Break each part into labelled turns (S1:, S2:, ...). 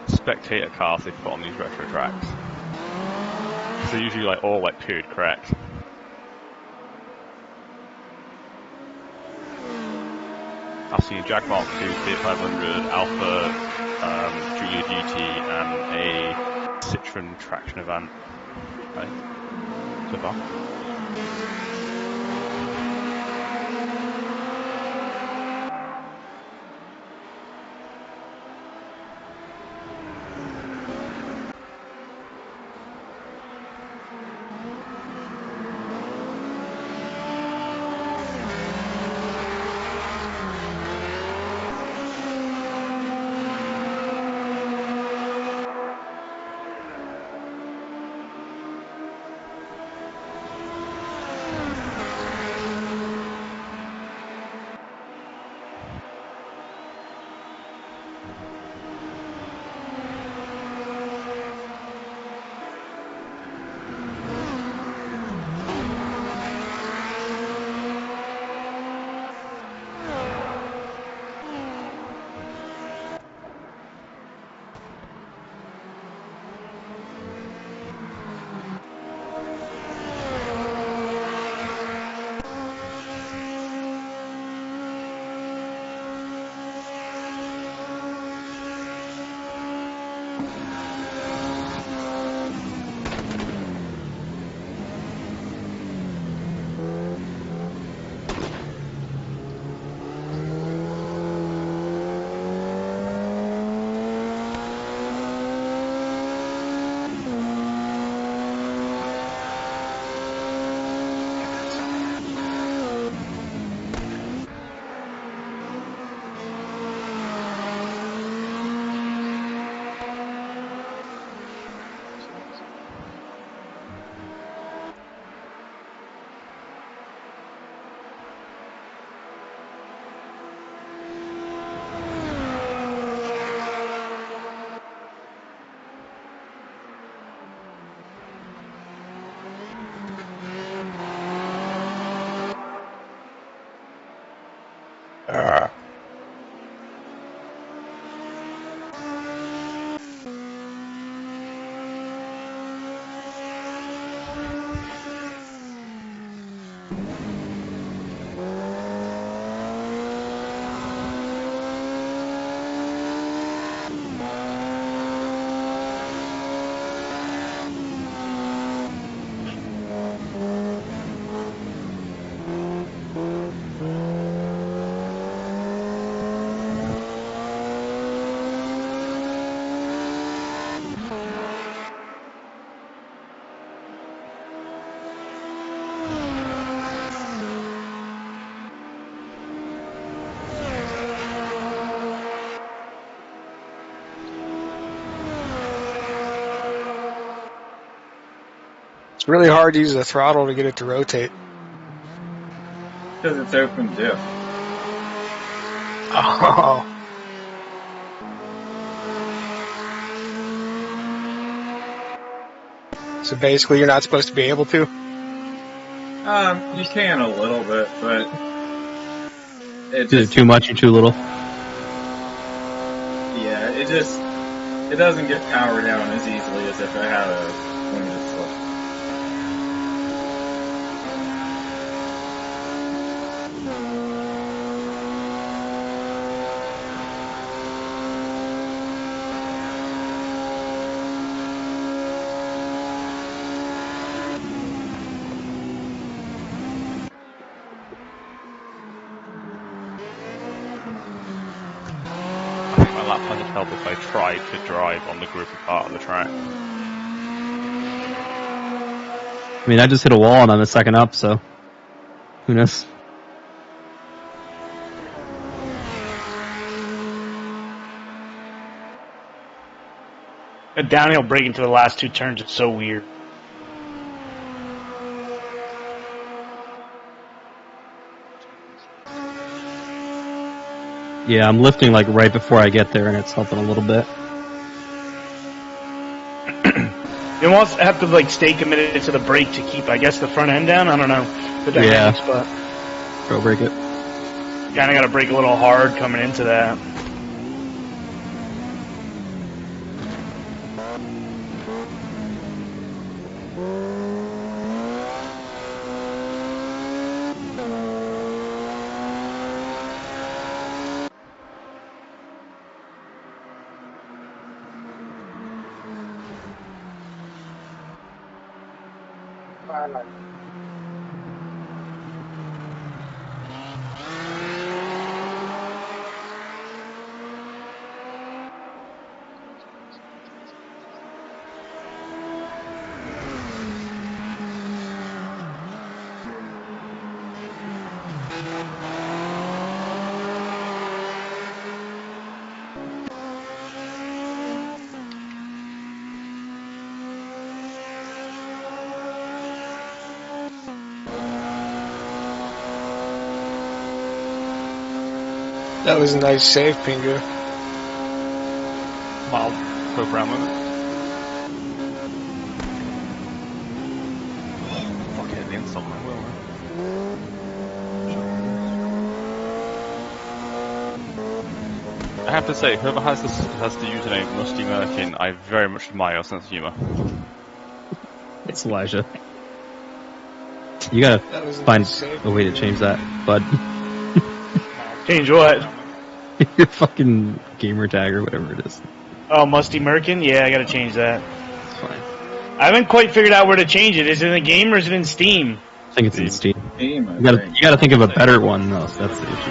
S1: spectator cars they put on these retro tracks. They're usually like all like period correct. I've seen Jack Mark II, Fiat 500, Alpha, Julia GT, and a Citroen traction Avant. Right? So far.
S2: It's really hard to use the throttle to get it to rotate.
S3: Because it's open diff.
S2: Oh. So basically you're not supposed to be able to?
S3: You can a little bit, but
S4: Is it too much or too little?
S3: Yeah, it doesn't get power down as easily as if it had a limited slip.
S1: My lap time would help if I tried to drive on the grouper part of the track.
S4: I mean, I just hit a wall and I'm a second up, so who knows?
S5: The downhill braking to the last two turns is so weird.
S4: Yeah, I'm lifting like right before I get there and it's helping a little bit.
S5: You almost have to like stay committed to the brake to keep, I guess, the front end down. I don't know the dynamics, but
S4: Pro brake it.
S5: kind of got to brake a little hard coming into that.
S2: That was a nice save, Pingu.
S1: Mild program limit. Fuck it, the insult my will. I have to say, whoever has the username Musty Merkin, I very much admire your sense of humour.
S4: It's Elijah. You gotta find a way to change that, bud.
S5: Change what?
S4: Your fucking gamer tag or whatever it is.
S5: Oh, Musty Merkin? Yeah, I gotta change that.
S4: It's fine.
S5: I haven't quite figured out where to change it. Is it in the game or is it in Steam?
S4: I think it's in Steam.
S3: Steam, I
S4: You gotta
S3: think.
S4: think of a better one, though. So that's the issue.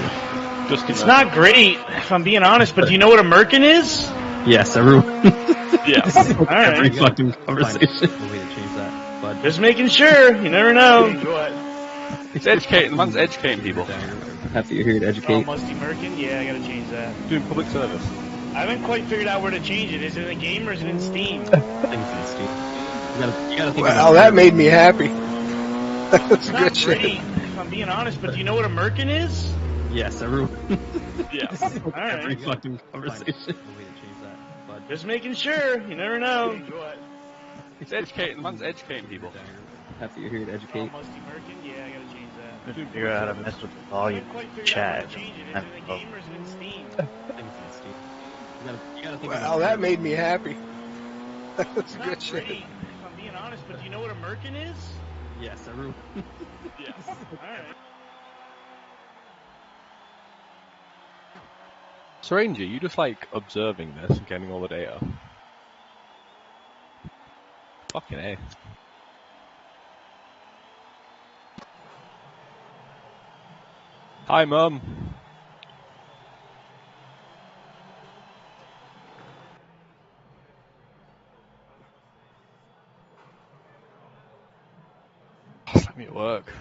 S5: It's not great, if I'm being honest, but do you know what a Merkin is?
S4: Yes, everyone.
S1: Yes.
S5: Alright.
S4: Every fucking Find conversation. a way to change that, bud.
S5: Just making sure. You never know.
S1: It's educating, man's educating people.
S4: Happy you're here to
S5: Oh,
S4: educate.
S5: Musty Merkin? Yeah, I gotta change that.
S1: Doing public service.
S5: I haven't quite figured out where to change it. Is it in the game or is it in Steam?
S4: I think it's in Steam. You gotta think
S2: Wow,
S4: of
S2: that made me happy. That's
S5: It's
S2: a
S5: not
S2: good shit.
S5: great, if I'm being honest, but do you know what a Merkin is?
S4: Yes, everyone.
S1: Yes.
S4: Every
S5: Alright.
S4: fucking conversation.
S5: Just making sure. You never know.
S1: It's educating, man's educating people.
S4: Happy you're here to
S5: Oh,
S4: educate.
S5: Musty Merkin? Yeah, I gotta change that.
S6: Figure out how to mess with the
S5: I
S6: volume
S5: haven't quite figured
S6: chat.
S5: out where to change it. Is it in the game or is it in Steam?
S4: I think it's in Steam. You gotta think
S2: Wow, that made me happy. That's
S5: It's
S2: a
S5: not
S2: good
S5: great,
S2: shit.
S5: if I'm being honest, but do you know what a Merkin is?
S4: Yes, everyone.
S1: Yes.
S5: Alright.
S1: So Ranger, you just like observing this and getting all the data. Fucking A. Hi, Mum. It's like me at work.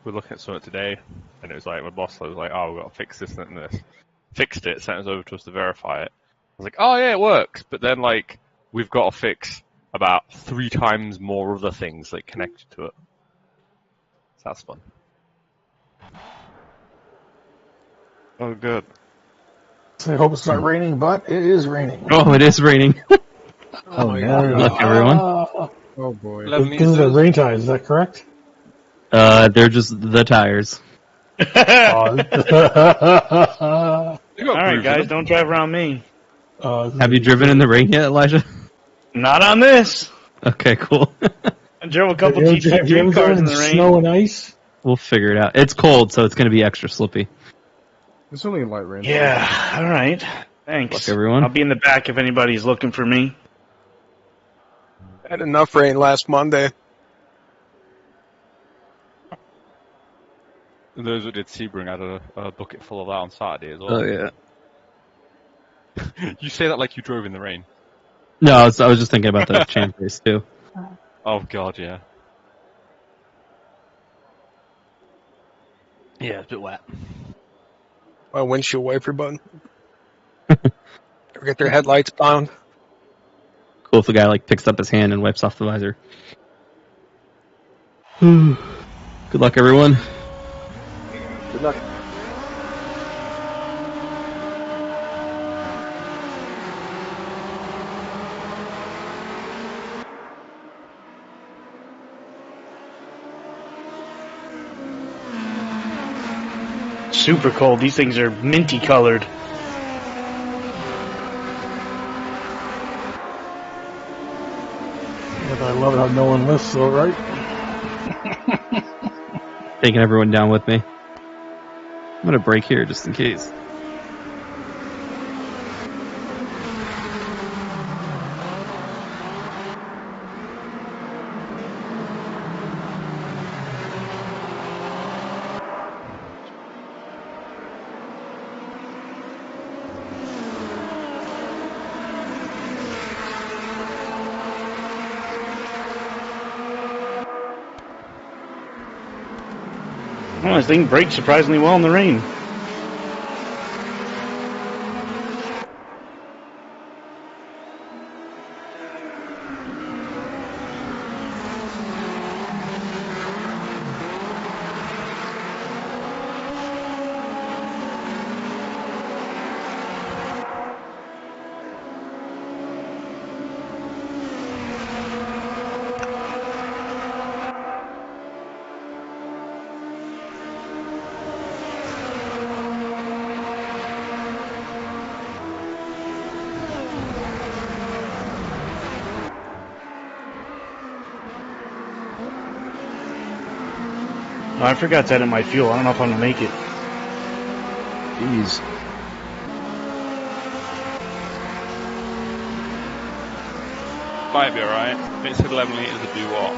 S1: We were looking at something today, and it was like my boss was like, "Oh, we've got to fix this and this." Fixed it, sent us over to us to verify it. I was like, "Oh yeah, it works," but then like we've got to fix about 3 times more other things like connected to it. So that's fun. Oh, good.
S7: I hope it's not raining, but it is raining.
S4: Oh, it is raining.
S7: Oh,
S2: my
S7: no.
S4: Look, everyone.
S7: Oh, boy.
S1: Lebanese
S7: Those are
S1: is-
S7: rain ties, is that correct?
S4: They're just the tires.
S5: Alright,
S1: You got grooves in
S5: guys,
S1: them.
S5: don't drive around me.
S4: Have you driven in the rain yet, Elijah?
S5: Not on this.
S4: Okay, cool.
S5: I drove a couple
S7: have you
S5: GT
S7: ever
S5: dream cars
S7: driven
S5: in the rain.
S7: snow and ice?
S4: We'll figure it out. It's cold, so it's going to be extra slippy.
S8: It's only light rain.
S5: Yeah, alright. Thanks.
S4: Look, everyone.
S5: I'll be in the back if anybody's looking for me.
S2: Had enough rain last Monday.
S1: And those that did Sebring had a bucket full of that on Saturday as well.
S4: Oh, yeah.
S1: You say that like you drove in the rain.
S4: No, I was just thinking about the chain race, too.
S1: Oh god, yeah. Yeah, it's a bit wet.
S2: My windshield wiper button. Ever get their headlights bound?
S4: Cool if the guy like picks up his hand and wipes off the visor. Good luck, everyone.
S2: Good luck.
S5: Super cold. These things are minty colored.
S7: But I love it how no one lifts, though, right?
S4: Taking everyone down with me. I'm gonna brake here just in case.
S5: Well, this thing brakes surprisingly well in the rain. Oh, I forgot to add in my fuel. I don't know if I'm gonna make it.
S4: Jeez.
S1: Might be alright. It said 11 litres to do what?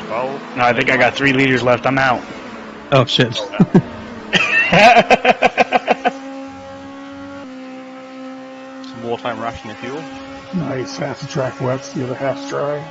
S1: 12?
S5: No, I think I got 3 liters left. I'm out.
S4: Oh shit.
S1: Some wartime rationing fuel.
S7: Nice. Half the track wet, the other half's dry.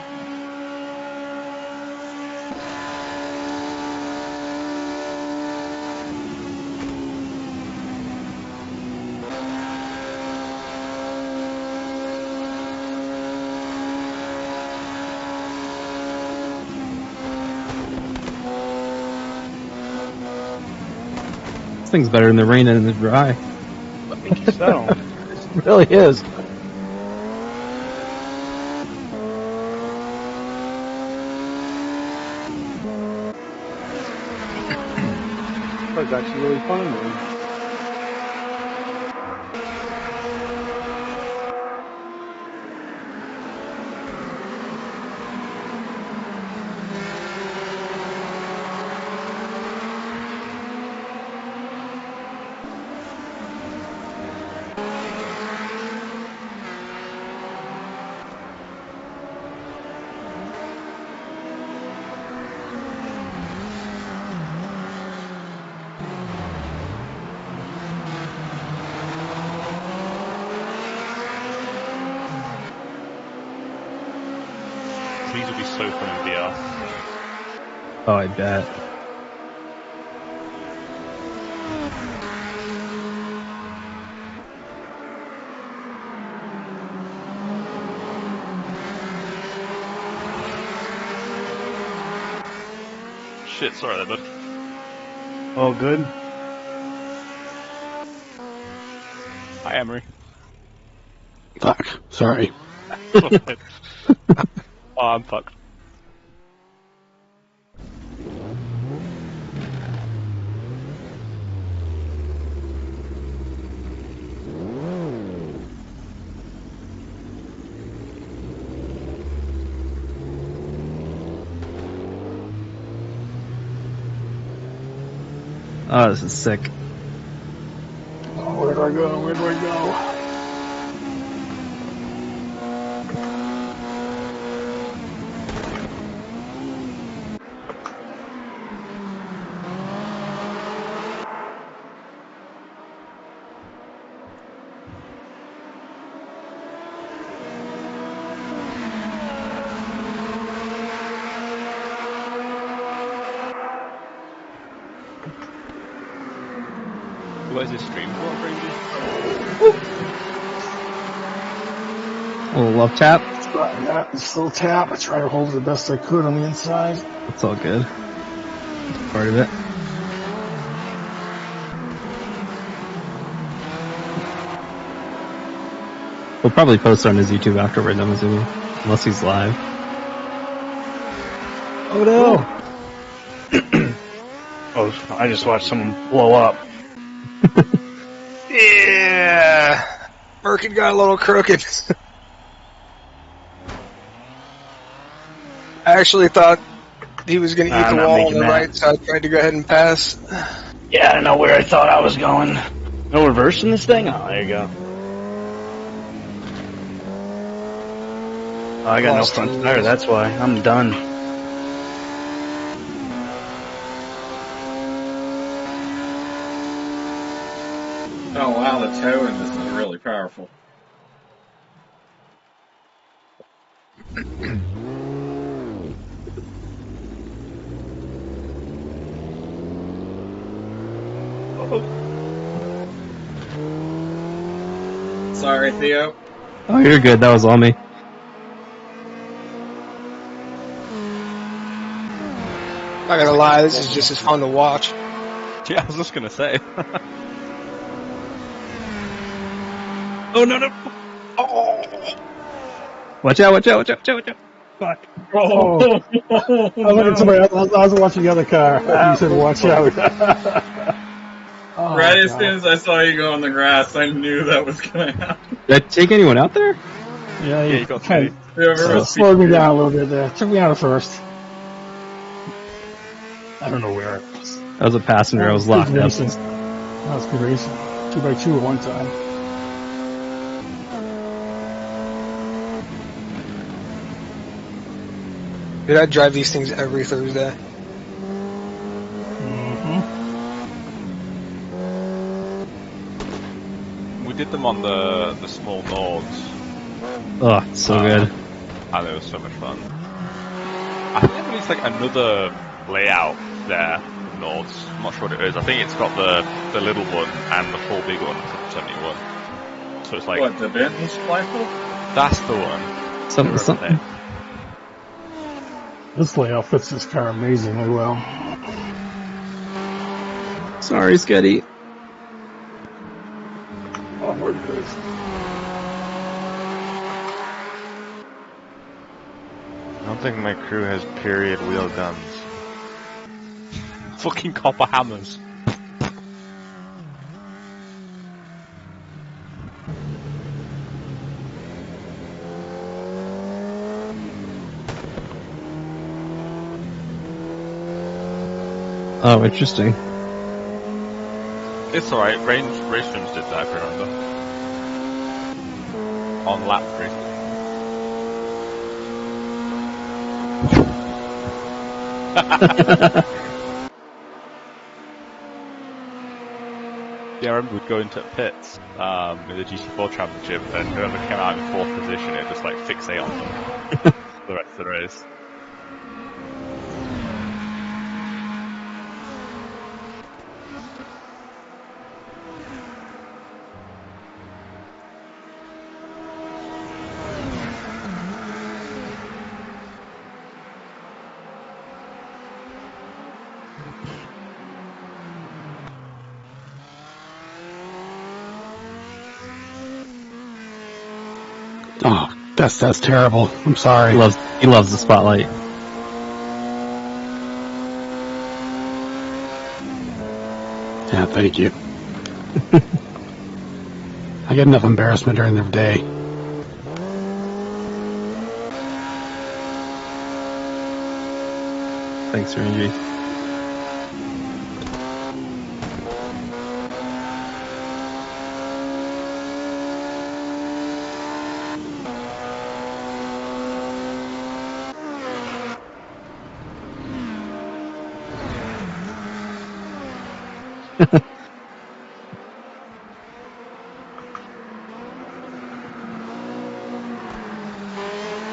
S4: This thing's better in the rain than in the dry.
S5: I think so.
S4: It really is.
S8: That's actually really fun, man.
S1: These would be so fun in VR.
S4: Oh, I bet.
S1: Shit, sorry there, bud.
S5: All good.
S1: Hi, Emery.
S7: Fuck. Sorry.
S1: Oh, I'm fucked.
S4: Oh, this is sick.
S7: Oh, where do I go? Where do I go?
S1: What is this stream for, Brady?
S4: A little love tap.
S7: Yeah, this little tap. I try to hold it the best I could on the inside.
S4: That's all good. That's part of it. We'll probably post on his YouTube afterward, I'm assuming. Unless he's live.
S7: Oh no!
S5: Oh, I just watched someone blow up.
S2: Yeah. Merkin got a little crooked. I actually thought he was going to
S5: Nah,
S2: eat
S5: I'm
S2: the
S5: not
S2: wall on
S5: making
S2: the
S5: that.
S2: right, so I tried to go ahead and pass.
S5: Yeah, I don't know where I thought I was going. No reverse in this thing? Oh, there you go. Oh, I got no
S2: Lost
S5: front
S2: two
S5: tire,
S2: wheels.
S5: that's why. I'm done.
S3: Oh wow, the toe in this is really powerful. Sorry, Theo.
S4: Oh, you're good. That was all me.
S2: Not gonna lie, this is just as fun to watch.
S1: Yeah, I was just gonna say.
S4: Oh, no, no. Oh. Watch out, watch out, watch out, watch out, watch out. Fuck.
S7: Oh, I was looking at somebody else. I was watching the other car. You said, watch out. Oh,
S3: Right as
S7: God.
S3: soon as I saw you go on the grass, I knew that was gonna happen.
S4: Did I take anyone out there?
S7: Yeah,
S1: Yeah, you got
S7: kind
S1: two.
S3: Whoever
S7: of
S3: was
S7: slowed me down a little bit there. Took me out at first. I don't know where it was.
S4: I was a passenger. I was locked
S7: Good
S4: up.
S7: racing. That was good racing. 2x2 at one time.
S2: Dude, I drive these things every Thursday.
S1: We did them on the small Nords,
S4: Oh, it's so good.
S1: and it was so much fun. I think there is like another layout there, with Nords. I'm not sure what it is. I think it's got the little one and the full big one, 71. So it's like
S3: What, the Benton's rifle?
S1: that's the one.
S4: Something.
S7: This layout fits this car amazingly well.
S4: Sorry, Scotty.
S7: Oh, where it is.
S6: I don't think my crew has period wheel guns.
S1: Fucking copper hammers.
S4: Oh, interesting.
S1: It's alright, race streams did that, if you remember. On lap 3. Yeah, I remember we'd go into pits in the GT4 Championship, and whoever came out in 4th position, it'd just like fixate on them for the rest of the race.
S7: Oh, that's terrible. I'm sorry.
S4: He loves the spotlight.
S7: Yeah, thank you. I get enough embarrassment during the day.
S4: Thanks, Rangy.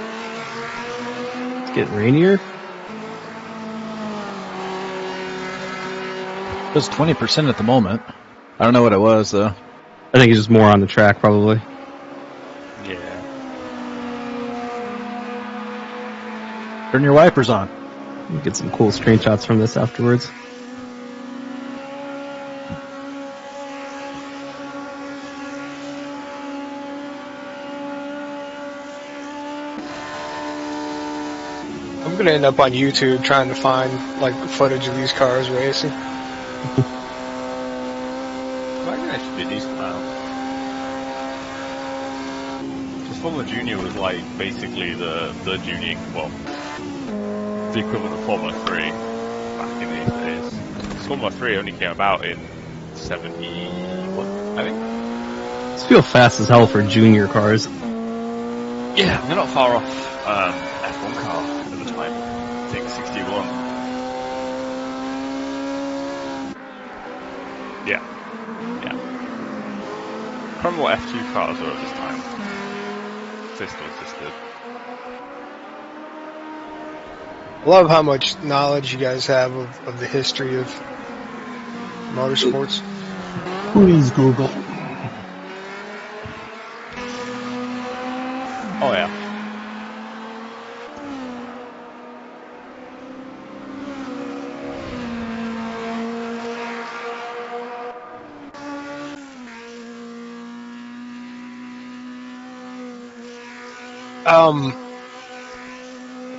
S4: It's getting rainier.
S9: It was 20% at the moment. I don't know what it was though.
S4: I think it's just more on the track, probably.
S1: Yeah.
S9: Turn your wipers on.
S4: We'll get some cool screenshots from this afterwards.
S2: I'm gonna end up on YouTube trying to find like footage of these cars racing.
S1: I reckon it should be a decent amount. Because Formula Junior was like basically the junior, well, the equivalent of Formula 3 back in these days. Formula 3 only came about in 71, I think.
S4: These feel fast as hell for junior cars.
S1: Yeah, they're not far off F1 car at the time. I think 61. Yeah. Yeah. I can't remember what F2 cars were at this time. They still existed.
S2: I love how much knowledge you guys have of the history of motorsports.
S7: Please Google.
S1: Oh yeah.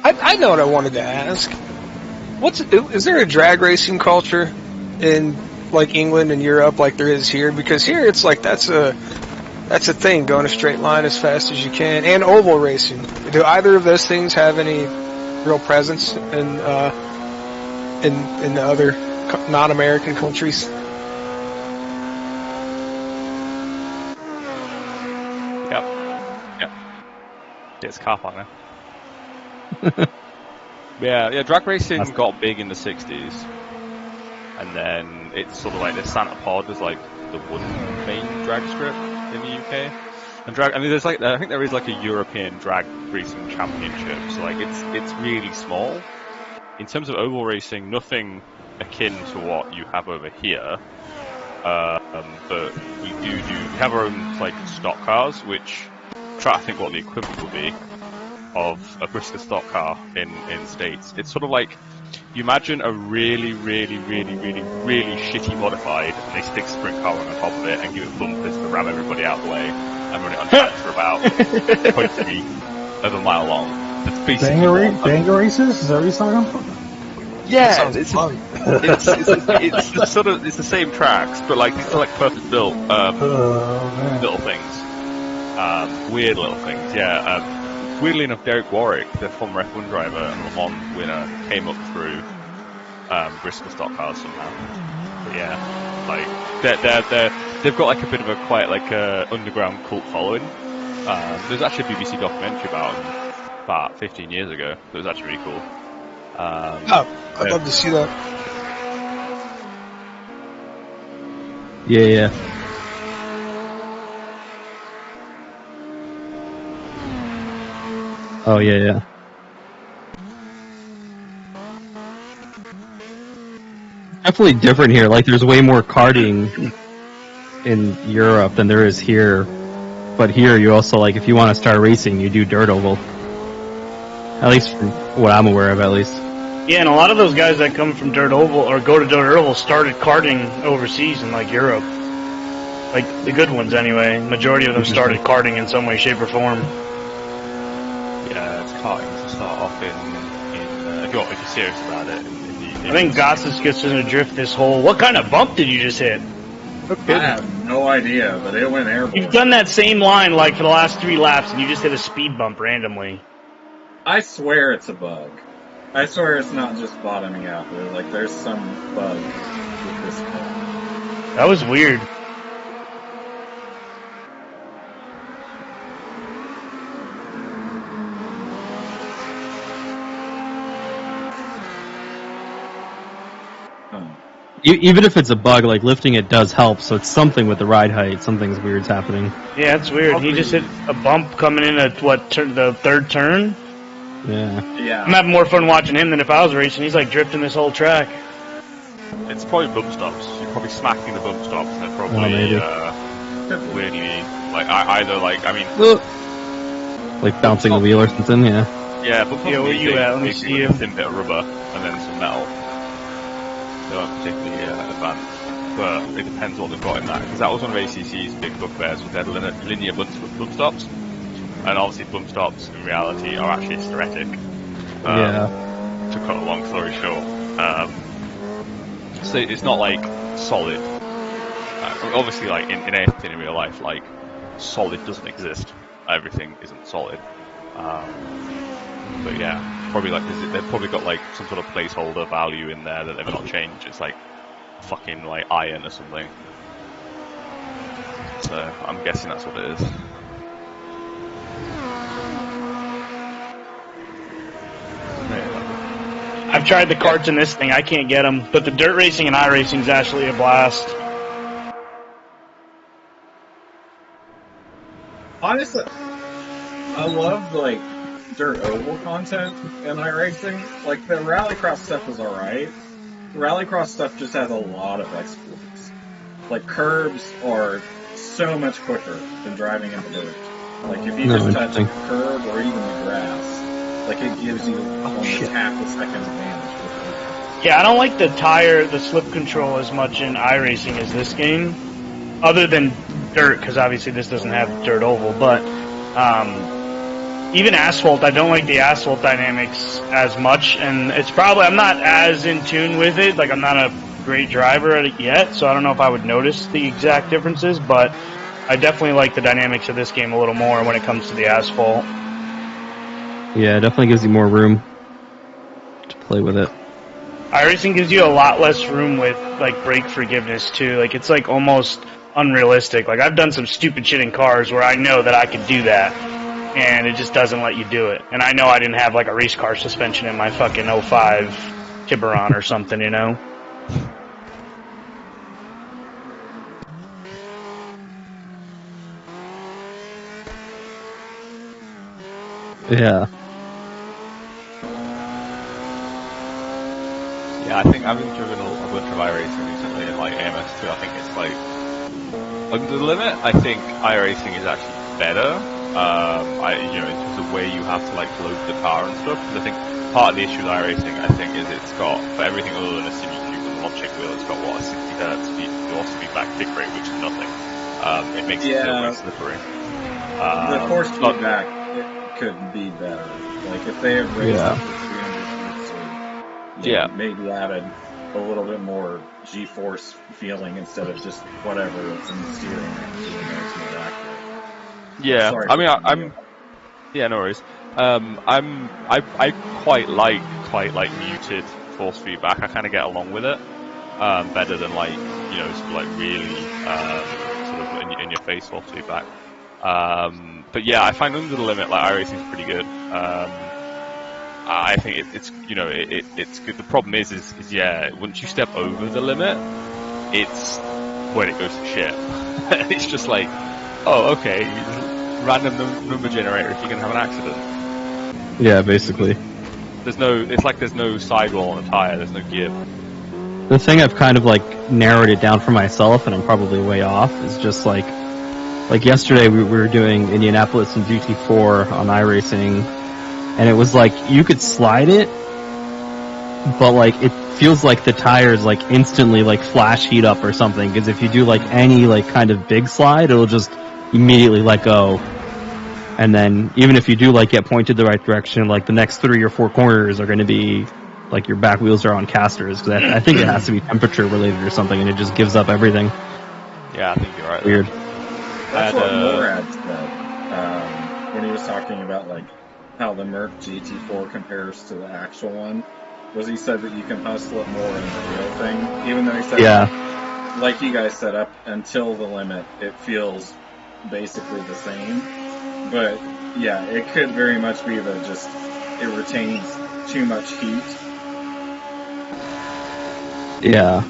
S2: I know what I wanted to ask. Is there a drag racing culture in like England and Europe like there is here? Because here it's like that's a thing, going a straight line as fast as you can, and oval racing. Do either of those things have any real presence in the other non-American countries?
S1: Yep. It's car park now. yeah, drag racing got big in the 60s, and then it's sort of like the Santa Pod is like the one main drag strip in the UK. And I think there is like a European drag racing championship, so like it's really small. In terms of oval racing, nothing akin to what you have over here. But we have our own like stock cars, which I'm trying to think what the equivalent would be of a Bristol stock car in States. It's sort of like, you imagine a really shitty modified, and they stick sprint car on the top of it and give it bumpers to ram everybody out of the way and run it on tracks for about 20 of a mile long. That's basically
S7: Banger races? Is that what you're talking about?
S1: Yeah, it's the same tracks, but like these are like purpose built little things, weird little things. Yeah. Weirdly enough, Derek Warwick, the former F1 driver and Le Mans winner, came up through Bristol stock cars somehow. But yeah, like they've got like a bit of a quite like underground cult following. There's actually a BBC documentary about them about 15 years ago. That was actually really cool.
S2: I'd love to see that.
S4: Yeah. Oh, yeah. Definitely different here. Like, there's way more karting in Europe than there is here. But here, you also, like, if you want to start racing, you do dirt oval. At least from what I'm aware of, at least.
S5: Yeah, and a lot of those guys that come from dirt oval or go to dirt oval started karting overseas in, like, Europe. Like, the good ones, anyway. Majority of them started karting in some way, shape, or form.
S1: Yeah, it's karting to start off in if you're serious about it.
S5: I think Gossis gets in a drift this hole. What kind of bump did you just hit?
S3: I have no idea, but it went airborne.
S5: You've done that same line like for the last 3 laps, and you just hit a speed bump randomly.
S3: I swear it's a bug. I swear it's not just bottoming out. Like there's some bug with this car.
S5: That was weird.
S4: Even if it's a bug, like lifting it does help, so it's something with the ride height. Something's weird's happening.
S5: Yeah, it's weird. He just hit a bump coming in at the third turn.
S4: Yeah.
S5: I'm having more fun watching him than if I was racing. He's like drifting this whole track.
S1: It's probably bump stops. You're probably smacking the bump stops, and they're probably weirdly
S4: like bouncing a wheel or something. Yeah.
S1: Yeah, but
S5: where you at? Let me see you.
S1: A thin bit of rubber and then some metal. They aren't particularly advanced, but it depends what they've got in that. Because that was one of ACC's big bugbears, with their linear bump stops, and obviously bump stops in reality are actually hysteretic. To cut a long story short, so it's not like solid. Obviously, like in anything in real life, like solid doesn't exist. Everything isn't solid. But yeah. probably like they've probably got like some sort of placeholder value in there that they've not changed. It's like fucking like iron or something. So I'm guessing that's what it is.
S5: I've tried the karts in this thing. I can't get them, but the dirt racing and iRacing is actually a blast.
S3: Honestly, I love like dirt oval content in iRacing. Like the rallycross stuff is alright. Rallycross stuff just has a lot of exploits. Like curbs are so much quicker than driving in the dirt. Like if you just touch a curb or even the grass, like it gives you almost half a second advantage.
S5: Yeah, I don't like the slip control as much in iRacing as this game, other than dirt, because obviously this doesn't have dirt oval, but even asphalt, I don't like the asphalt dynamics as much, and it's probably, I'm not as in tune with it, like I'm not a great driver at it yet, so I don't know if I would notice the exact differences, but I definitely like the dynamics of this game a little more when it comes to the asphalt.
S4: Yeah, it definitely gives you more room to play with it.
S5: iRacing gives you a lot less room with like brake forgiveness too. Like it's like almost unrealistic. Like I've done some stupid shit in cars where I know that I could do that, and it just doesn't let you do it. And I know I didn't have like a race car suspension in my fucking 05 Tiburon or something, you know?
S4: Yeah.
S1: Yeah, I think I've driven a bunch of iRacing recently in like AMS2. I think it's like under the limit. I think iRacing is actually better. In terms of where you have to like load the car and stuff. Because I think part of the issue with iRacing, I think, is it's got for everything other than a semi-cube and launching wheel, it's got what, a 60 Hz velocity feedback kick rate, which is nothing. It makes it feel very slippery.
S3: The force feedback could be better. Like if they have raised up to 300 Hz, maybe added a little bit more G-force feeling instead of just whatever is in the steering range. It's more accurate.
S1: Yeah,
S3: Sorry,
S1: I'm. Yeah, no worries. I quite like muted force feedback. I kind of get along with it better than like sort of like really sort of in your face force feedback. But yeah, I find under the limit like iRacing is pretty good. I think it's good. The problem is once you step over the limit, it's when it goes to shit. It's just like, oh, okay, random number generator if you're gonna have an accident.
S4: Yeah, basically.
S1: There's no sidewall on a tire. There's no give.
S4: The thing I've kind of like narrowed it down for myself, and I'm probably way off, is just like yesterday we were doing Indianapolis and GT4 on iRacing, and it was like you could slide it, but like it feels like the tires like instantly like flash heat up or something, because if you do like any like kind of big slide, it'll just immediately let go. And then even if you do like get pointed the right direction, like the next 3 or 4 corners are going to be like your back wheels are on casters, because I think it has to be temperature related or something, and it just gives up everything.
S1: Yeah, I think you're right.
S4: Weird.
S3: That's what Morad said when he was talking about like how the Merc GT4 compares to the actual one. Was he said that you can hustle it more in the real thing, even though he said, like you guys said, up until the limit, it feels basically the same. But yeah, it could very much be that just it retains too much heat.
S4: Yeah.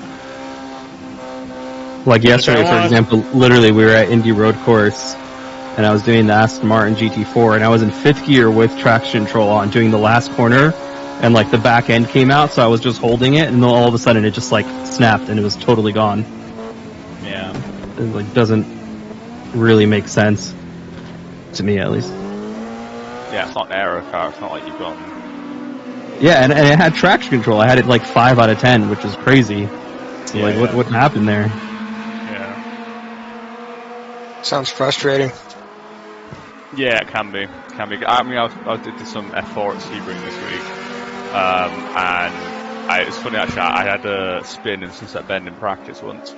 S4: Like yesterday, for example, literally we were at Indy Road Course, and I was doing the Aston Martin GT4, and I was in 5th gear with traction control on, doing the last corner, and like the back end came out, so I was just holding it, and then all of a sudden it just like snapped, and it was totally gone.
S1: Yeah.
S4: It like doesn't really make sense. To me, at least.
S1: Yeah, it's not an aero car. It's not like you've got.
S4: Yeah, and it had traction control. I had it like 5 out of 10, which is crazy. So what happened there?
S1: Yeah.
S2: Sounds frustrating.
S1: Yeah, it can be. I mean, I did some F4 at Sebring this week, and it was funny actually. I had a spin in Sunset Bend in practice once,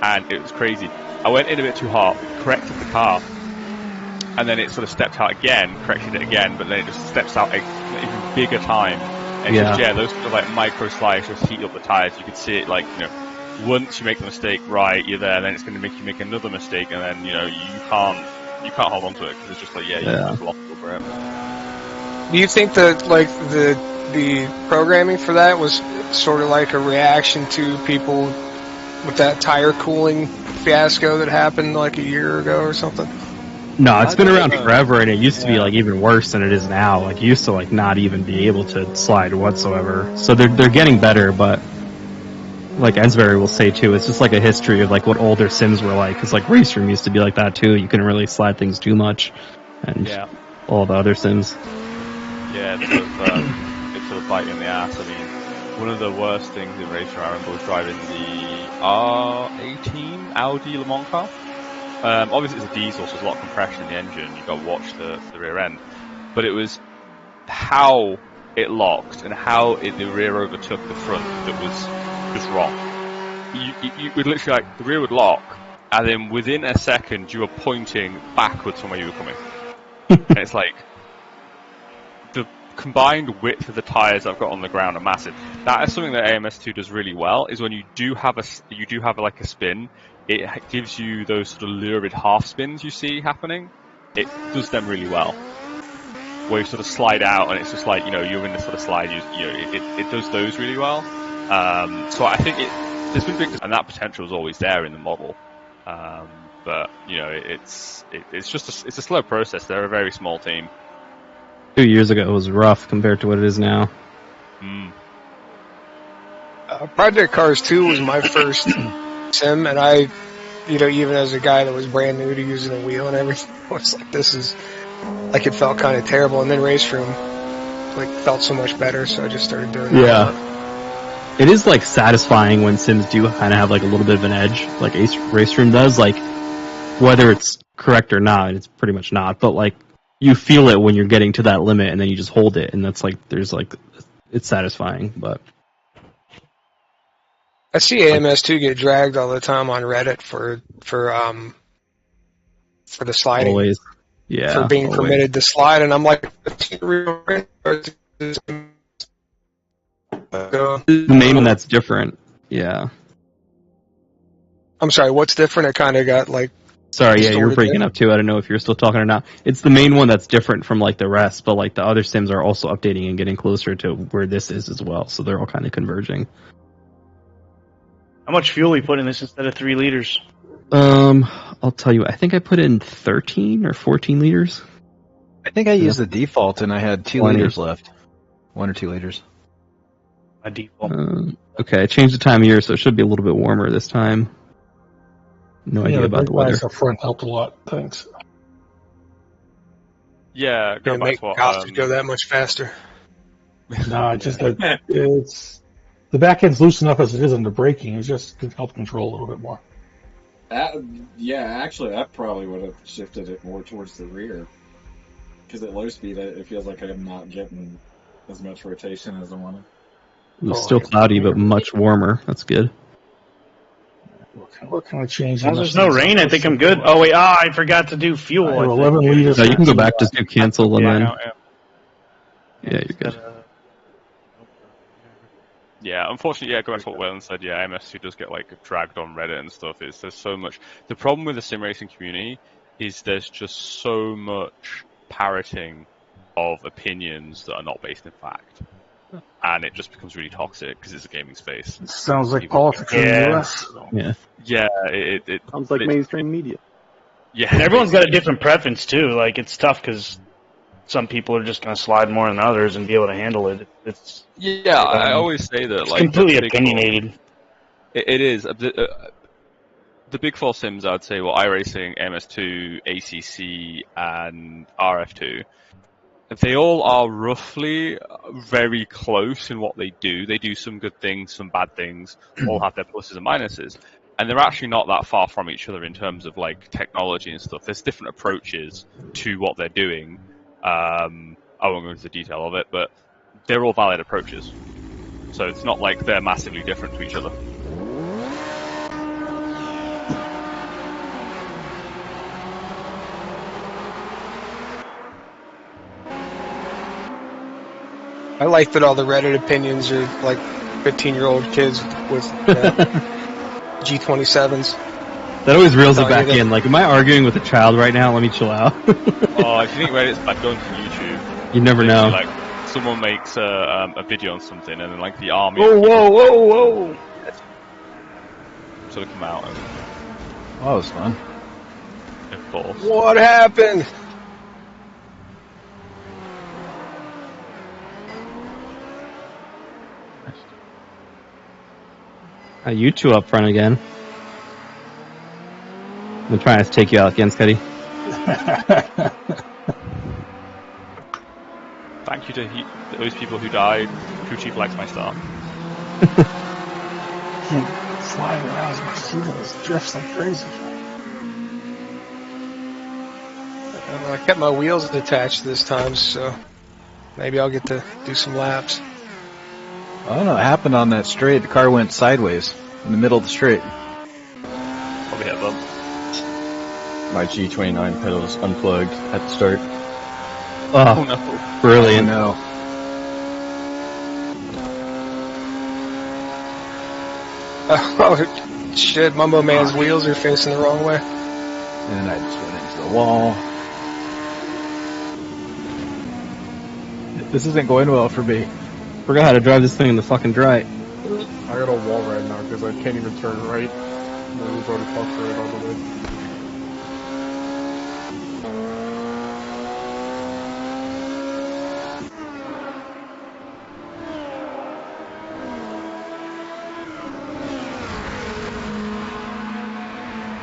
S1: and it was crazy. I went in a bit too hard, corrected the car. And then it sort of stepped out again, corrected it again, but then it just steps out even bigger time. And
S4: Yeah.
S1: just, those sort of like micro slides just heat up the tires. You could see it like, once you make the mistake, right, you're there, then it's going to make you make another mistake, and then, you can't hold on to it, because it's just like, you just lost it forever.
S2: Do you think that like the programming for that was sort of like a reaction to people with that tire cooling fiasco that happened like a year ago or something?
S4: No, it's been around forever, and it used to be like even worse than it is now. Like you used to like not even be able to slide whatsoever. So they're getting better, but like Ensbury will say too, it's just like a history of like what older sims were like. Because like Race Room used to be like that too. You couldn't really slide things too much, and all the other sims.
S1: Yeah, it's sort of bite you in the ass. I mean, one of the worst things in Race Room I remember was driving the R18 Audi Le Mans car. Obviously it's a diesel, so there's a lot of compression in the engine. You've got to watch the rear end. But it was how it locked and how the rear overtook the front that was just wrong. You would literally, like, the rear would lock, and then within a second you were pointing backwards from where you were coming. And it's like, the combined width of the tyres I've got on the ground are massive. That is something that AMS2 does really well, is when you do have like a spin, it gives you those sort of lurid half spins you see happening. It does them really well. Where you sort of slide out and it's just like, you're in this sort of slide, it does those really well. So I think there's been big, and that potential is always there in the model. But, it's a slow process. They're a very small team.
S4: 2 years ago it was rough compared to what it is now.
S2: Project Cars 2 was my first sim, and I, even as a guy that was brand new to using a wheel and everything, I was like, this is, like, it felt kind of terrible. And then Race Room, like, felt so much better, so I just started doing it.
S4: Yeah. It is, like, satisfying when sims do kind of have, like, a little bit of an edge, like Race Room does. Like, whether it's correct or not, it's pretty much not, but, like, you feel it when you're getting to that limit, and then you just hold it, and that's, like, it's satisfying, but...
S2: I see AMS2 get dragged all the time on Reddit for the sliding.
S4: Always. Yeah.
S2: For being permitted to slide, and I'm like,
S4: the main one that's different. Yeah.
S2: I'm sorry, what's different? It kind of got like.
S4: Sorry, yeah, you were breaking up too. I don't know if you're still talking or not. It's the main one that's different from like the rest, but like the other sims are also updating and getting closer to where this is as well, so they're all kind of converging.
S5: How much fuel you put in this instead of 3 liters?
S4: I'll tell you, I think I put in 13 or 14 liters.
S9: I think I used the default and I had 2
S4: 20.
S9: liters left. 1 or 2 liters.
S5: My default.
S4: Okay, I changed the time of year, so it should be a little bit warmer this time. No idea about the weather.
S7: Up front helped a lot. Thanks.
S1: Yeah,
S2: Gonna make cops go that much faster.
S7: No, it's just that it's the back end's loose enough as it is on the braking. It just can help control a little bit more.
S3: Actually, that probably would have shifted it more towards the rear. Because at low speed, it feels like I'm not getting as much rotation as I wanted.
S4: It was still cloudy, but much warmer. That's good.
S7: What kind of change?
S5: As long as there's no rain, I think I'm good. Oh, wait, I forgot to do fuel.
S7: 11 liters.
S4: No, you can go back, just do cancel, and then... Yeah, you're good.
S1: Yeah, unfortunately, going back to what Wayland said, AMS2 does get like dragged on Reddit and stuff. There's so much. The problem with the sim racing community is there's just so much parroting of opinions that are not based in fact, and it just becomes really toxic because it's a gaming space.
S7: It sounds like politics in the US.
S1: Yeah, it
S8: sounds like mainstream media.
S1: Yeah,
S5: and everyone's got a different preference too. Like it's tough because some people are just going to slide more than others and be able to handle it. It's
S1: I always say that
S5: it's
S1: like
S5: completely opinionated.
S1: It is. The big four sims, I'd say, were iRacing, MS2, ACC, and RF2. They all are roughly very close in what they do. They do some good things, some bad things, all have their pluses and minuses. And they're actually not that far from each other in terms of like technology and stuff. There's different approaches to what they're doing. I won't go into the detail of it, but they're all valid approaches. So it's not like they're massively different to each other.
S2: I like that all the Reddit opinions are like 15-year-old kids with G27s.
S4: That always reels it
S2: Tell you
S4: back
S2: that-
S4: in. Like, am I arguing with a child right now? Let me chill out.
S1: Oh, if you think Reddit's bad, go onto YouTube.
S4: You never know.
S1: Like, someone makes a video on something, and then like the army
S5: Whoa!
S1: sort of come out and
S9: Oh, that was fun.
S1: enforce.
S2: What happened?
S4: You two up front again. I'm trying to take you out again, Scotty.
S1: Thank you to those people who died. Crew chief likes my star.
S7: Flying around as much as he does, drifts like crazy.
S2: I kept my wheels detached this time, so maybe I'll get to do some laps.
S9: I don't know what happened on that straight. The car went sideways in the middle of the straight.
S1: Probably hit a bump.
S10: My G29 pedals unplugged at the start.
S4: Oh,
S1: no.
S4: Brilliant.
S9: No.
S2: Oh, shit, Mumbo Man's wheels are facing the wrong way.
S9: And I just went into the wall. This isn't going well for me.
S4: Forgot how to drive this thing in the fucking dry.
S8: I got a wall right now because I can't even turn right. The wheels already fucked right all the way.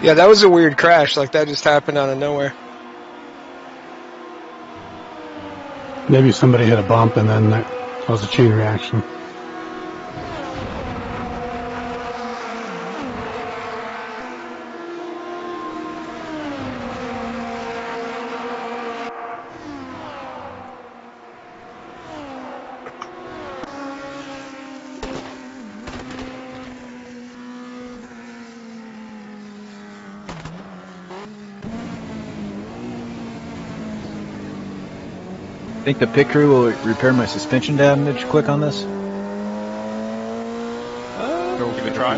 S2: Yeah, that was a weird crash. Like, that just happened out of nowhere.
S7: Maybe somebody hit a bump and then that caused a chain reaction.
S9: Think the pit crew will repair my suspension damage quick on this?
S1: Give it a try.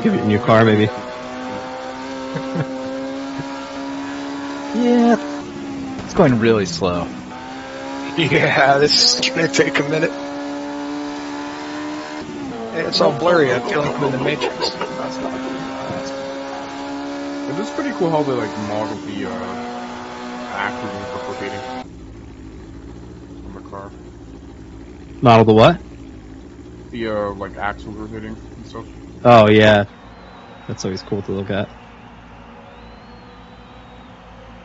S4: Give it a new car, maybe.
S9: Yeah. It's going really slow.
S2: Yeah, this is gonna take a minute. It's all blurry. I feel like I'm in the Matrix.
S8: It is pretty cool how they like model the axles and stuff rotating on the car.
S4: Model the what?
S8: The like axles rotating and stuff.
S4: Oh, yeah. That's always cool to look at.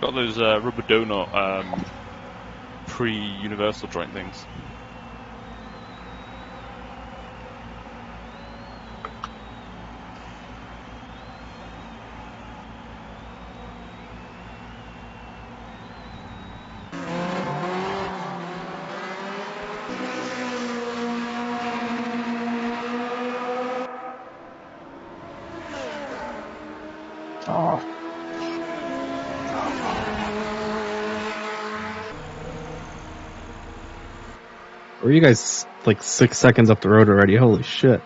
S1: Got those rubber donut pre-universal joint things.
S7: Oh.
S4: Or you guys like 6 seconds up the road already? Holy shit.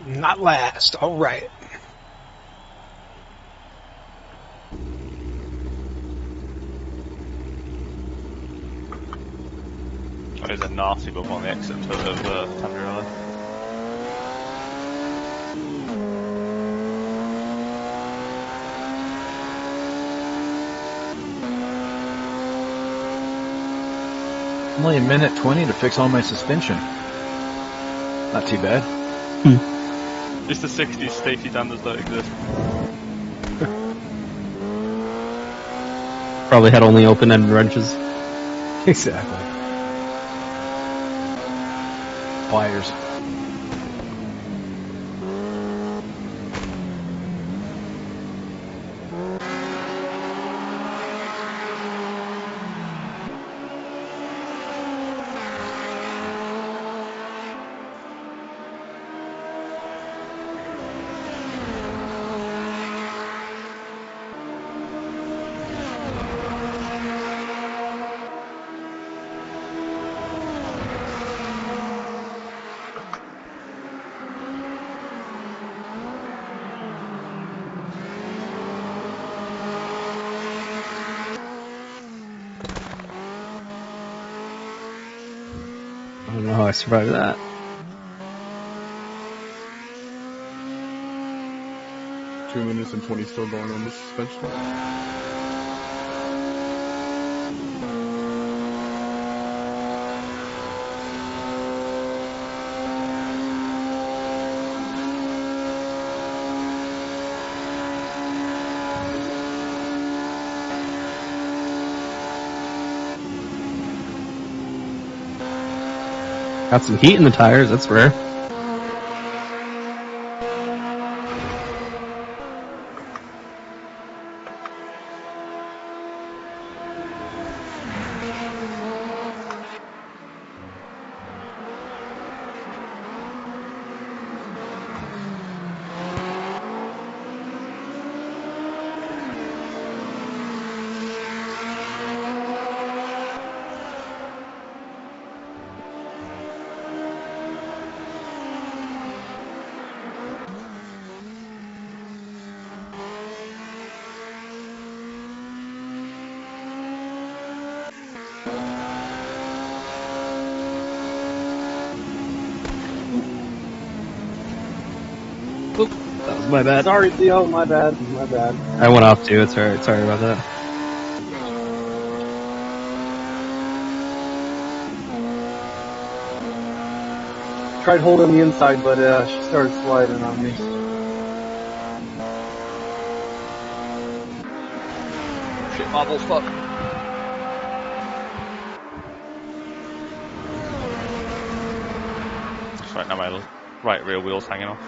S2: Not last. All right.
S1: Oh, there's a nasty bump on the exit of Tangerella.
S9: Only a minute 20 to fix all my suspension. Not too bad.
S1: Just the 60s safety standards don't exist.
S4: Probably had only open-ended wrenches.
S9: Exactly. Pliers.
S4: don't know how I survived that.
S8: Two minutes and 20 still going on the suspension.
S4: Got some heat in the tires, that's rare. Oop, that was my bad.
S11: Sorry, Theo, my bad, my bad.
S4: I went off too, it's alright, sorry about that.
S11: Tried holding the inside, but she started sliding on me.
S2: Shit, bobbles, fuck.
S1: That's right, now my right rear wheel's hanging off.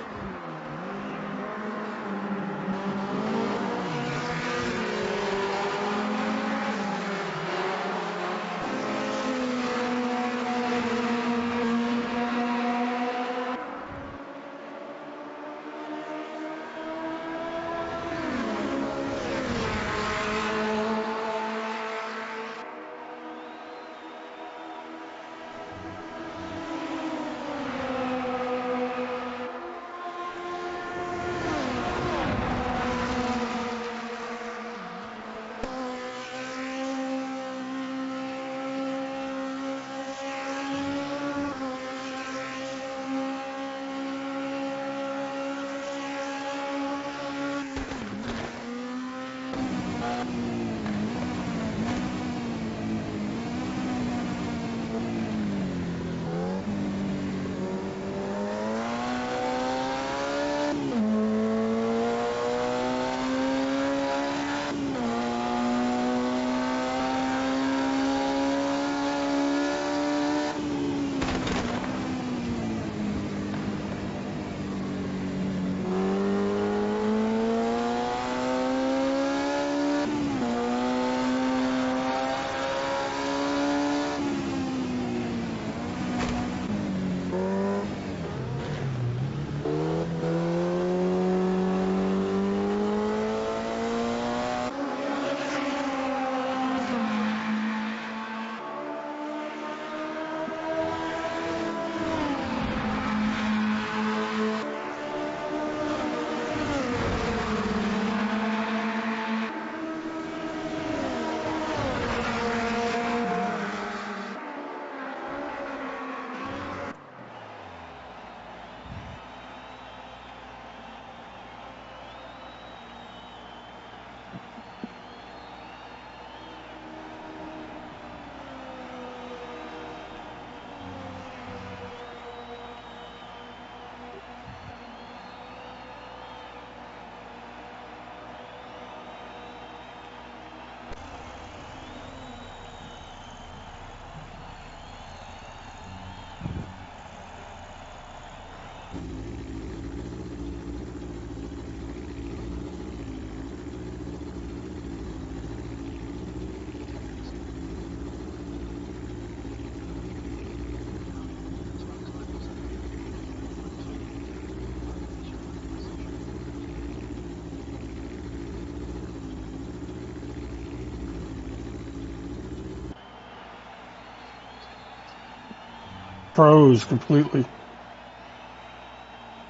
S7: Froze completely.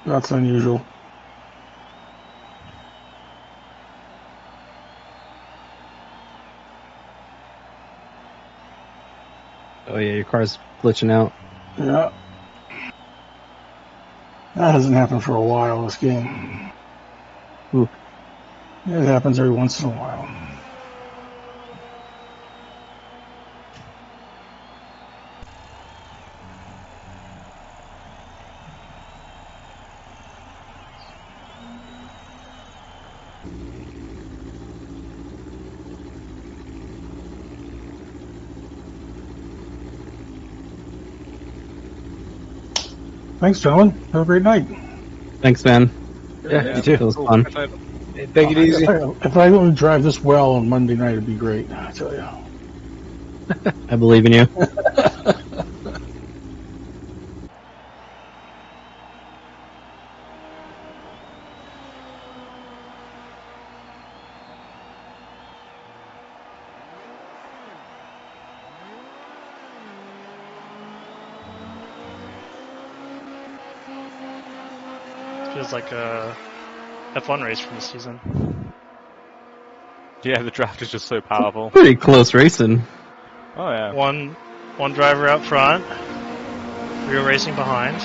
S7: That's unusual.
S4: Oh yeah, your car's glitching out.
S7: Yeah. That hasn't happened for a while, this game.
S4: Ooh.
S7: It happens every once in a while. Thanks, gentlemen. Have a great night.
S4: Thanks, man.
S9: Yeah, you too.
S4: It was fun.
S2: Take it easy.
S7: If I don't drive this well on Monday night, it'd be great, I tell you.
S4: I believe in you.
S12: Feels like a F1 race from the season.
S1: Yeah, the draft is just so powerful.
S4: Pretty close racing.
S1: Oh yeah.
S12: One driver out front, real racing behind.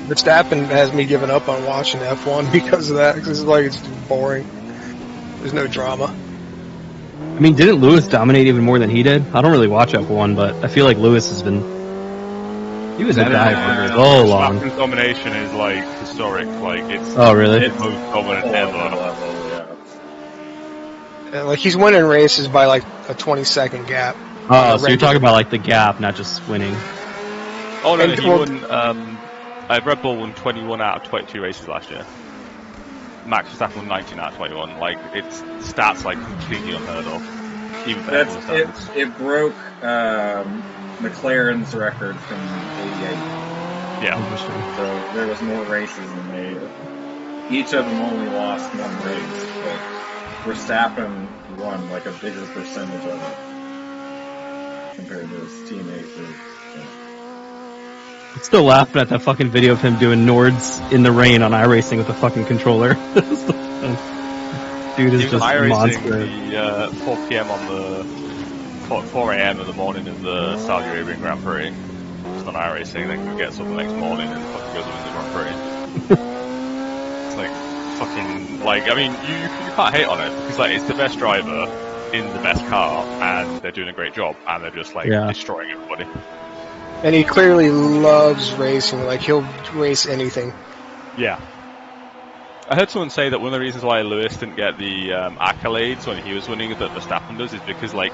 S2: Verstappen has me giving up on watching F1 because of that. Because it's just boring. There's no drama.
S4: I mean, didn't Lewis dominate even more than he did? I don't really watch F1, but I feel like Lewis has been... He was a guy for so long.
S1: Verstappen's domination is like historic. Like it's.
S4: Oh, really?
S1: It's most dominant ever.
S2: Like he's winning races by like a 20-second gap.
S4: Oh, so you're talking about like the gap, not just winning.
S1: Oh no, he won. Red Bull won 21 out of 22 races last year. Max Verstappen won 19 out of 21. Like it's stats like completely unheard of. Even for F1 standards.
S3: It broke McLaren's record from '88.
S1: Yeah.
S3: So there was more races than they. Each of them only lost one race, but Verstappen won like a bigger percentage of it compared to his teammates.
S4: I'm still laughing at that fucking video of him doing Nords in the rain on iRacing with a fucking controller. Dude is just a monster.
S1: The 4 p.m. on the 4 a.m. in the morning of the Saudi Arabian Grand Prix. Just on iRacing, then gets up the next morning and fucking goes and wins the Grand Prix. It's like fucking like I mean you can't hate on it because like it's the best driver in the best car and they're doing a great job and they're just like destroying everybody.
S2: And he clearly loves racing. Like he'll race anything.
S1: Yeah. I heard someone say that one of the reasons why Lewis didn't get the accolades when he was winning that Verstappen does is because like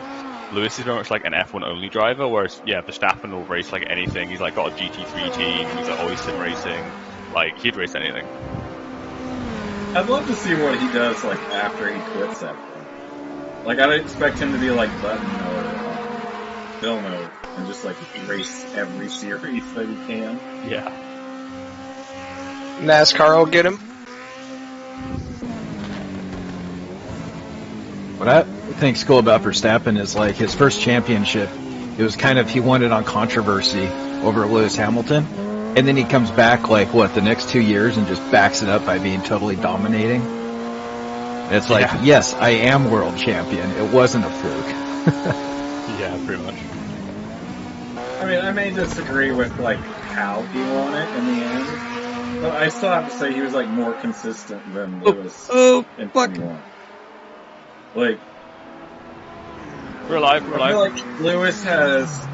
S1: Lewis is very much like an F1 only driver, whereas Verstappen will race like anything. He's like got a GT3 team. He's like always sim racing. Like he'd race anything.
S3: I'd love to see what he does like after he quits F1. Like I'd expect him to be like Button or Villeneuve and just like race every series that he can.
S1: Yeah.
S2: NASCAR will get him.
S9: What I think's cool about Verstappen is like his first championship, it was kind of, he won it on controversy over Lewis Hamilton. And then he comes back like, the next 2 years and just backs it up by being totally dominating. It's like, yes, I am world champion. It wasn't a fluke.
S1: Yeah, pretty much.
S3: I mean, I may disagree with like how he won it in the end, but I still have to say he was like more consistent than Lewis in 21. Like,
S1: we're alive.
S3: I feel like Lewis has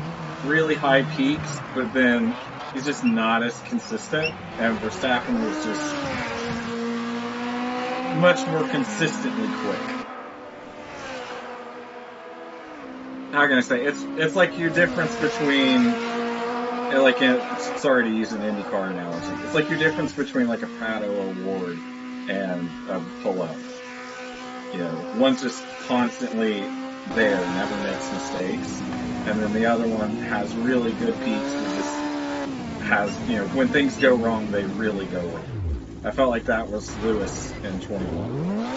S3: really high peaks, but then he's just not as consistent, and Verstappen was just much more consistently quick. How can I say? It's like your difference between, like, sorry to use an IndyCar analogy. It's like your difference between like a Pato Award and a pull-up. You know, one's just constantly there, never makes mistakes, and then the other one has really good peaks and just has, when things go wrong, they really go wrong. I felt like that was Lewis in 21.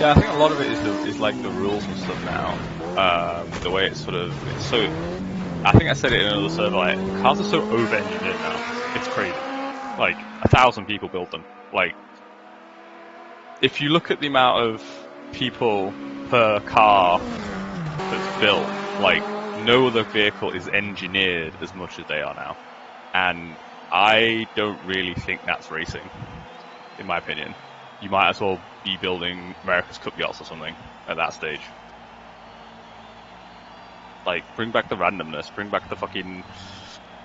S1: Yeah, I think a lot of it is like the rules and stuff now. The way it's so I think I said it in another server, like, cars are so over-engineered now. It's crazy. Like, 1,000 people build them. Like, if you look at the amount of people per car that's built, like, no other vehicle is engineered as much as they are now. And I don't really think that's racing, in my opinion. You might as well be building America's Cup yachts or something at that stage. Like, bring back the randomness, bring back the fucking,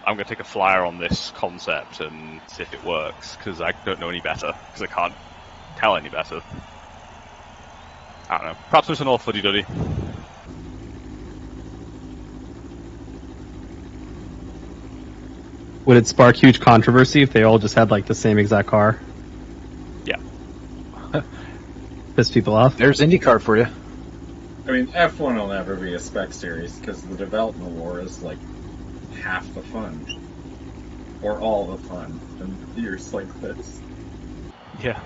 S1: I'm going to take a flyer on this concept and see if it works, because I don't know any better, because I can't tell any better. I don't know. Perhaps it's an all fuddy-duddy.
S4: Would it spark huge controversy if they all just had like the same exact car?
S1: Yeah.
S4: Piss people off?
S9: There's IndyCar for you.
S3: I mean, F1 will never be a spec series because the development war is like half the fun, or all the fun in years like this.
S1: Yeah.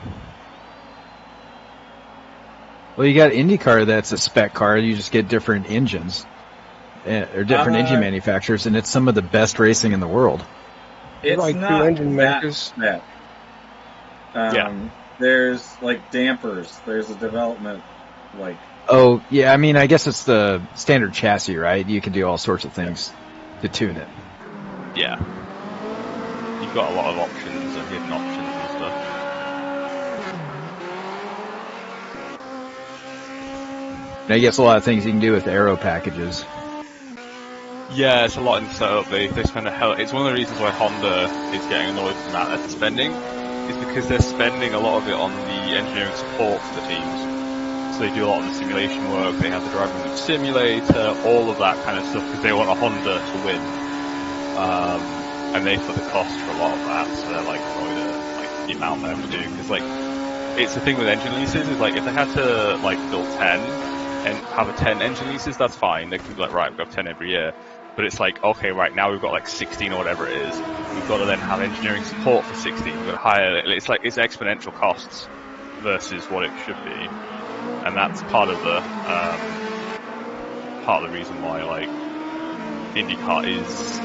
S9: Well, you got IndyCar that's a spec car. You just get different engines or different engine manufacturers, and it's some of the best racing in the world.
S3: It's
S2: like
S3: not
S2: two engine
S3: that
S2: makers.
S3: spec. There's like dampers. There's a development like.
S9: Oh, yeah, I mean, I guess it's the standard chassis, right? You can do all sorts of things to tune it.
S1: Yeah. You've got a lot of options and hidden options and stuff.
S9: And I guess a lot of things you can do with aero packages.
S1: Yeah, it's a lot in setup. They spend a hell. It's one of the reasons why Honda is getting annoyed with the amount they're spending, is because they're spending a lot of it on the engineering support for the teams. So they do a lot of the simulation work, they have the driving with simulator, all of that kind of stuff, because they want a Honda to win. And they put the cost for a lot of that, so they're like annoyed at like, the amount they have to do. Because like, it's the thing with engine leases, is like, if they had to like build 10, and have a 10 engine leases, that's fine. They can be like, right, we've got 10 every year. But it's like, okay, right, now we've got like 16 or whatever it is. We've got to then have engineering support for 16. We've got to hire, it's like, it's exponential costs versus what it should be. And that's part of the reason why, like, IndyCar is,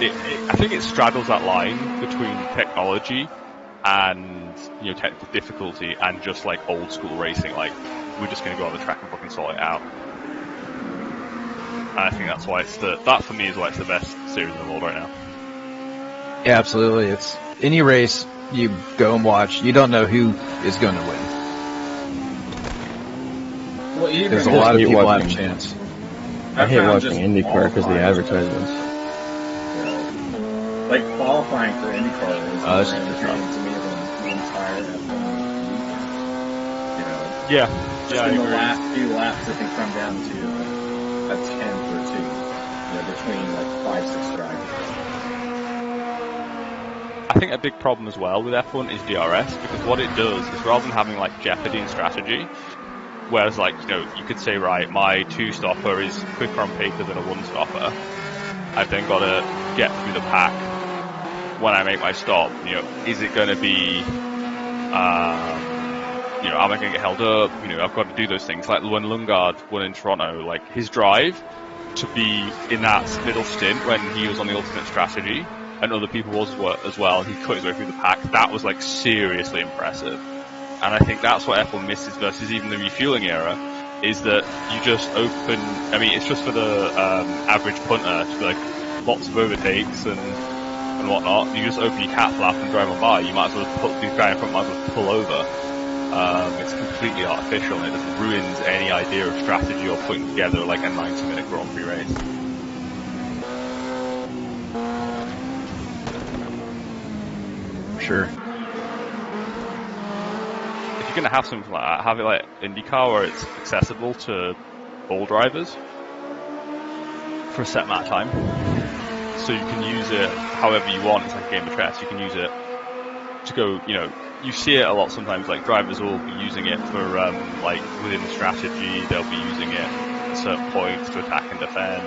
S1: I think it straddles that line between technology and, you know, technical difficulty and just like old school racing. Like, we're just going to go on the track and fucking sort it out. And I think that's why that for me is why it's the best series in the world right now.
S9: Yeah, absolutely. It's any race you go and watch, you don't know who is going to win.
S3: Well, even
S9: there's a lot of people have a chance.
S10: I hate watching IndyCar because of the advertisements.
S3: Like, qualifying for IndyCar is more
S10: that's
S3: entertaining to me than the entire F1. You know?
S1: Yeah.
S3: Just in the last few laps, it can come down to a 10th or 2, you know, between like 5-6 drivers.
S1: I think a big problem as well with F1 is DRS, because what it does is rather than having like jeopardy and strategy, whereas like, you know, you could say, right, my 2-stopper is quicker on paper than a 1-stopper. I've then got to get through the pack when I make my stop. You know, is it going to be, you know, am I going to get held up? You know, I've got to do those things. Like when Lundgaard won in Toronto, like his drive to be in that middle stint when he was on the ultimate strategy, and other people was as well, he cut his way through the pack. That was like seriously impressive. And I think that's what F1 misses versus even the refueling era, is that you just open, I mean, it's just for the average punter to be like lots of overtakes and whatnot. You just open your cat flap and drive on by. You might as well put the guy in front, might as well pull over. It's completely artificial and it just ruins any idea of strategy or putting together like a 90-minute Grand Prix race.
S9: Sure.
S1: If you're going to have something like that, have it like IndyCar where it's accessible to all drivers for a set amount of time. So you can use it however you want. It's like a game of chess. You can use it to go, you know, you see it a lot sometimes, like drivers will be using it for, like within the strategy, they'll be using it at certain points to attack and defend.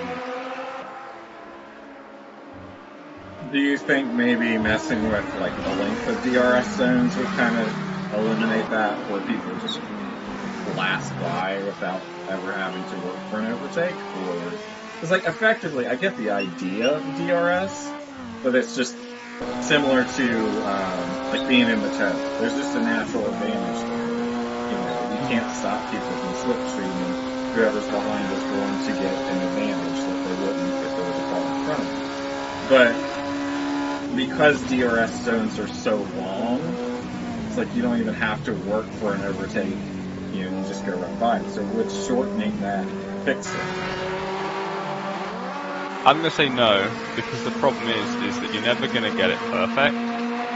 S3: Do you think maybe messing with like the length of DRS zones would kind of eliminate that, where people just blast by without ever having to work for an overtake? Or Because, like, effectively, I get the idea of DRS, but it's just similar to, like, being in the toe. There's just a natural advantage there. You know, you can't stop people from slipstreaming. Whoever's behind is going to get an advantage that they wouldn't if there was a car in front of them. But because DRS zones are so long, it's like you don't even have to work for an overtake. You know, you just go right by it. So would shortening that fix it?
S1: I'm going to say no, because the problem is that you're never going to get it perfect.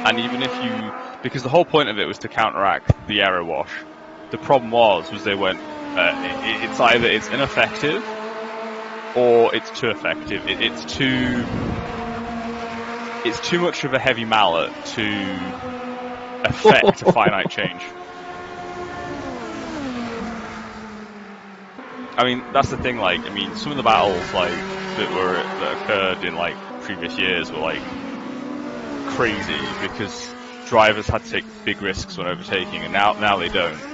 S1: And even if you, because the whole point of it was to counteract the error wash. The problem was they went, it's either it's ineffective or it's too effective. It's too much of a heavy mallet to affect a finite change. I mean, that's the thing. Like, I mean, some of the battles like that occurred in like previous years were like crazy because drivers had to take big risks when overtaking, and now they don't.